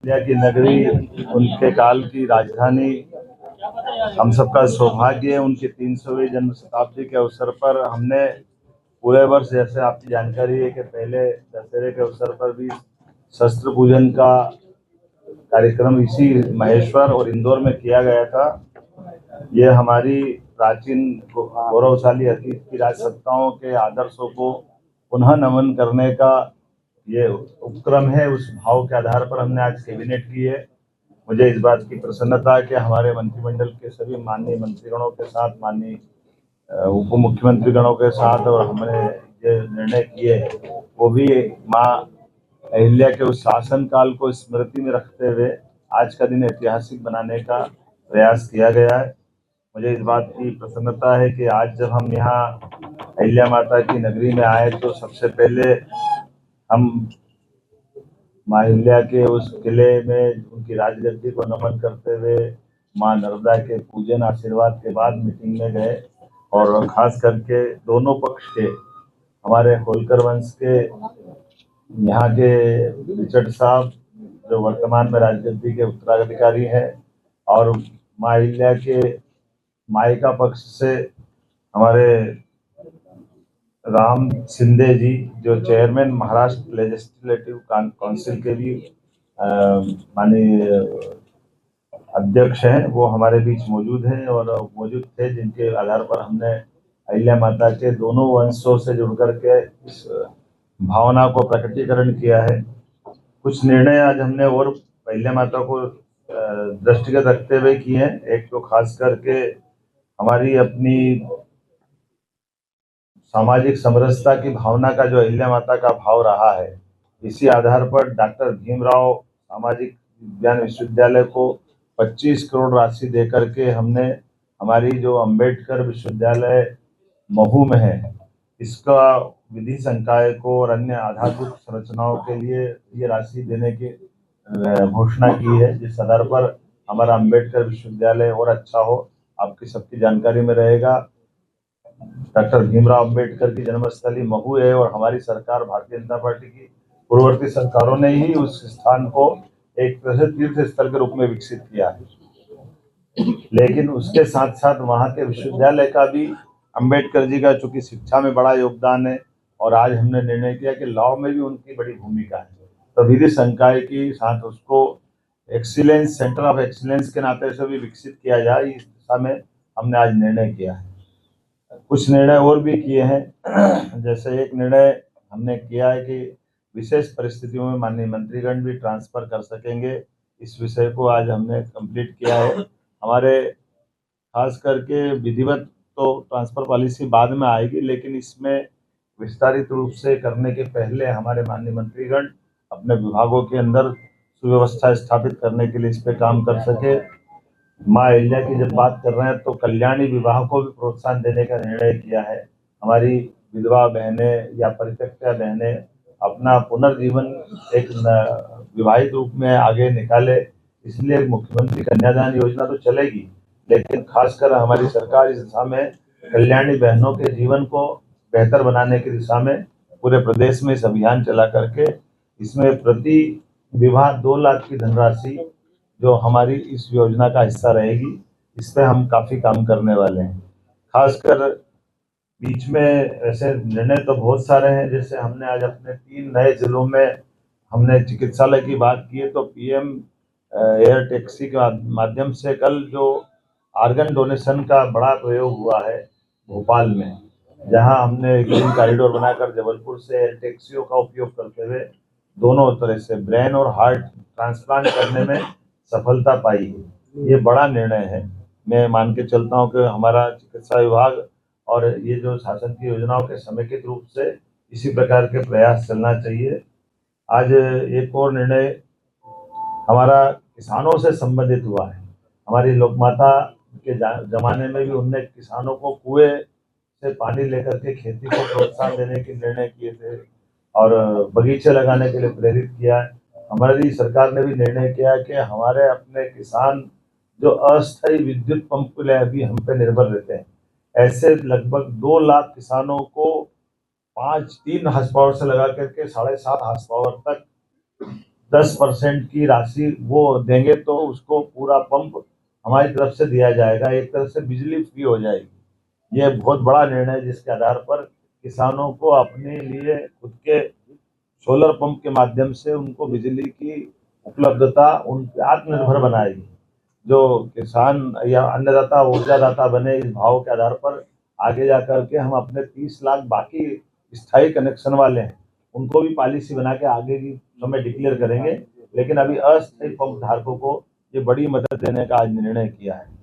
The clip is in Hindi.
अहिल्या की नगरी, उनके काल की राजधानी, हम सबका सौभाग्य है। उनकी 300वीं जन्म शताब्दी के अवसर पर हमने पूरे वर्ष, जैसे आपकी जानकारी है कि पहले दशहरे के अवसर पर भी शस्त्र पूजन का कार्यक्रम इसी महेश्वर और इंदौर में किया गया था। ये हमारी प्राचीन गौरवशाली अतीत की राजसत्ताओं के आदर्शों को पुनः नमन करने का ये उपक्रम है। उस भाव के आधार पर हमने आज कैबिनेट की है। मुझे इस बात की प्रसन्नता है कि हमारे मंत्रिमंडल के सभी माननीय मंत्रीगणों के साथ, माननीय उप मुख्यमंत्री गणों के साथ, और हमने ये निर्णय किए वो भी माँ अहिल्या के उस शासन काल को स्मृति में रखते हुए आज का दिन ऐतिहासिक बनाने का प्रयास किया गया है। मुझे इस बात की प्रसन्नता है कि आज जब हम यहाँ अहिल्या माता की नगरी में आए तो सबसे पहले हम माँ अहिल्या के उस किले में उनकी राजगद्दी को नमन करते हुए माँ नर्मदा के पूजन आशीर्वाद के बाद मीटिंग में गए। और खास करके दोनों पक्ष के, हमारे होलकर वंश के यहाँ के रिचर्ड साहब जो वर्तमान में राजगद्दी के उत्तराधिकारी हैं, और माँ अहिल्या के मायका पक्ष से हमारे राम शिंदे जी जो चेयरमैन महाराष्ट्र लेजिस्लेटिव काउंसिल के भी माननीय अध्यक्ष हैं, वो हमारे बीच मौजूद हैं और मौजूद थे, जिनके आधार पर हमने अहिल्या माता के दोनों वंशों से जुड़कर के इस भावना को प्रकटीकरण किया है। कुछ निर्णय आज हमने और अहिल्या माता को दृष्टिगत रखते हुए किए हैं। एक तो खास करके हमारी अपनी सामाजिक समरसता की भावना का जो अहिल्या माता का भाव रहा है, इसी आधार पर डॉक्टर भीमराव सामाजिक विज्ञान विश्वविद्यालय को 25 करोड़ राशि देकर के हमने हमारी जो अंबेडकर विश्वविद्यालय महू में है, इसका विधि संकाय को और अन्य आधारभूत संरचनाओं के लिए ये राशि देने की घोषणा की है, जिस आधार पर हमारा अंबेडकर विश्वविद्यालय और अच्छा हो। आपकी सबकी जानकारी में रहेगा, डॉक्टर भीमराव अंबेडकर की जन्मस्थली महू है और हमारी सरकार, भारतीय जनता पार्टी की पूर्ववर्ती सरकारों ने ही उस स्थान को एक तरह से तीर्थ स्थल के रूप में विकसित किया है। लेकिन उसके साथ साथ वहाँ के विश्वविद्यालय का भी, अंबेडकर जी का चूंकि शिक्षा में बड़ा योगदान है और आज हमने निर्णय किया कि लॉ में भी उनकी बड़ी भूमिका है, तो विधि संकाय के साथ उसको एक्सीलेंस, सेंटर ऑफ एक्सीलेंस के नाते से भी विकसित किया जाए, इस दिशा में हमने आज निर्णय किया है। कुछ निर्णय और भी किए हैं, जैसे एक निर्णय हमने किया है कि विशेष परिस्थितियों में माननीय मंत्रीगण भी ट्रांसफर कर सकेंगे। इस विषय को आज हमने कंप्लीट किया है। हमारे खास करके विधिवत तो ट्रांसफर पॉलिसी बाद में आएगी, लेकिन इसमें विस्तारित रूप से करने के पहले हमारे माननीय मंत्रीगण अपने विभागों के अंदर सुव्यवस्था स्थापित करने के लिए इस पर काम कर सके। माँ अहिल्या की जब बात कर रहे हैं तो कल्याणी विवाह को भी प्रोत्साहन देने का निर्णय किया है। हमारी विधवा बहनें या परित्यक्ता बहनें अपना पुनर्जीवन एक विवाहित रूप में आगे निकाले, इसलिए मुख्यमंत्री कन्यादान योजना तो चलेगी, लेकिन खासकर हमारी सरकार इस दिशा में कल्याणी बहनों के जीवन को बेहतर बनाने की दिशा में पूरे प्रदेश में इस अभियान चला करके इसमें प्रति विवाह 2 लाख की धनराशि जो हमारी इस योजना का हिस्सा रहेगी, इस पर हम काफ़ी काम करने वाले हैं। खासकर बीच में ऐसे निर्णय तो बहुत सारे हैं, जैसे हमने आज अपने 3 नए जिलों में हमने चिकित्सालय की बात की है, तो पीएम एयर टैक्सी के माध्यम से कल जो आर्गन डोनेशन का बड़ा प्रयोग हुआ है भोपाल में, जहां हमने ग्रीन कॉरिडोर बनाकर जबलपुर से एयर टैक्सियों का उपयोग करते हुए दोनों तरह से ब्रेन और हार्ट ट्रांसप्लांट करने में सफलता पाई है। ये बड़ा निर्णय है। मैं मान के चलता हूँ कि हमारा चिकित्सा विभाग और ये जो शासन की योजनाओं के समेकित रूप से इसी प्रकार के प्रयास चलना चाहिए। आज एक और निर्णय हमारा किसानों से संबंधित हुआ है। हमारी लोकमाता के जमाने में भी उनने किसानों को कुएं से पानी लेकर के खेती को प्रोत्साहन देने के निर्णय किए थे और बगीचे लगाने के लिए प्रेरित किया है। हमारी सरकार ने भी निर्णय किया है कि हमारे अपने किसान जो अस्थायी विद्युत पंप के लिए अभी हम पे निर्भर रहते हैं, ऐसे लगभग 2 लाख किसानों को 3 हार्स पावर से लगा करके 7.5 हार्स पावर तक 10% की राशि वो देंगे तो उसको पूरा पंप हमारी तरफ से दिया जाएगा। एक तरह से बिजली फ्री हो जाएगी। ये बहुत बड़ा निर्णय है जिसके आधार पर किसानों को अपने लिए खुद के सोलर पंप के माध्यम से उनको बिजली की उपलब्धता उनके आत्मनिर्भर बनाएगी। जो किसान या अन्नदाता ऊर्जादाता बने इस भाव के आधार पर आगे जा करके हम अपने 30 लाख बाकी स्थायी कनेक्शन वाले हैं उनको भी पॉलिसी बना के आगे की समय डिक्लेयर करेंगे। लेकिन अभी अस्थायी पंप धारकों को ये बड़ी मदद देने का आज निर्णय किया है।